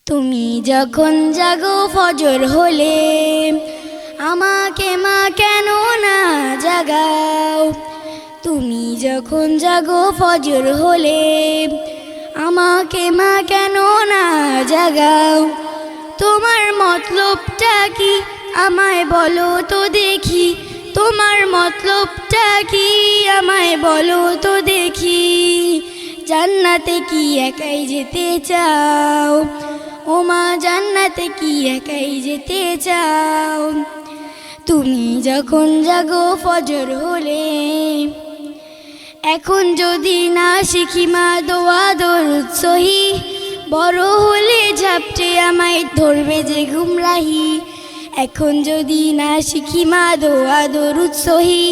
তুমি যখন জাগো ফজর হলে আমাকে মা কেন না জাগাও। তুমি যখন জাগো ফজর হলে আমাকে মা কেন না জাগাও। তোমার মতলবটা কি আমায় বলো তো দেখি, তোমার মতলবটা কি আমায় বলো তো দেখি। জান্নাতে কি একাই যেতে চাও ও মা, জান্নাতে কি একাই যেতে চাও। তুমি যখন জাগো ফজর হলে, এখন যদি না শিখি মা দোয়া দরুদ সহি, বড় হলে ঝাপটে আমায় ধরবে যে গুমরাহি। এখন যদি না শিখি মা দোয়া দরুদ সহি,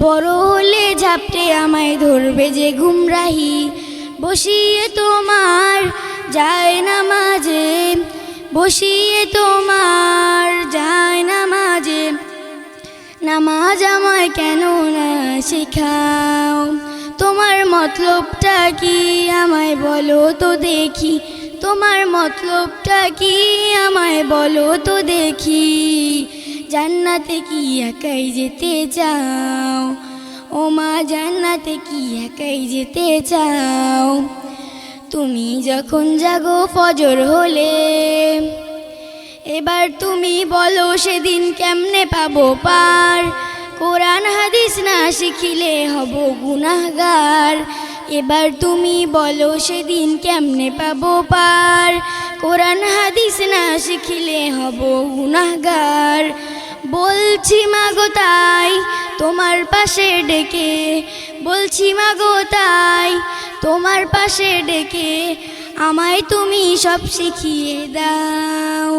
বড় হলে ঝাপটে আমায় ধরবে যে গুমরাহি। বসিয়ে তোমার যায় নামাজে, বসিয়ে তোমার যায় নামাজে, নামাজ আমায় কেন না শেখাও। তোমার মতলবটা কি আমায় বলো তো দেখি, তোমার মতলবটা কি আমায় বলো তো দেখি। জান্নাতে কি একাই যেতে চাও ও মা, জান্নাতে কি একাই যেতে চাও। তুমি যখন জাগো ফজর হলে, এবার তুমি বলো সেদিন কেমনে পাবো পার। কোরআন হাদিস না শিখিলে হব গুনাহগার। এবার তুমি বলো সেদিন কেমনে পাবো পার। কোরআন হাদিস না শিখিলে হব গুনাহগার। বলছি মাগো তাই তোমার পাশে ডেকে, বলছি মাগো তাই তোমার পাশে ডেকে, আমায় তুমি সব শিখিয়ে দাও।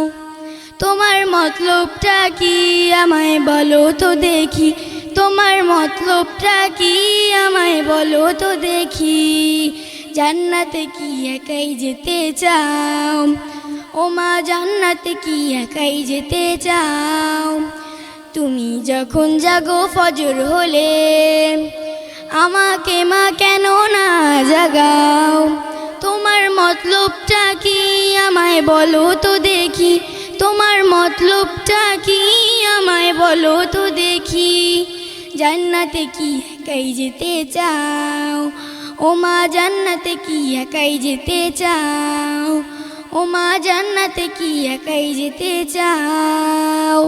তোমার মতলবটা কি আমায় বলো তো দেখি, তোমার মতলবটা কি আমায় বলো তো দেখি। জান্নাতে কি একাই যেতে চাও ও মা, জান্নাতে কি একাই যেতে চাও। তুমি যখন জাগো ফজর হলে আমাকে মা কেন না জাগাও। তোমার মতলবটা কি আমায় বলো তো দেখি, তোমার মতলবটা কি আমায় বলো তো দেখি। জান্নাতে কি একাই যেতে চাও ও মা, জান্নাতে কি একাই যেতে চাও ও মা, জান্নাতে কি একাই যেতে চাও।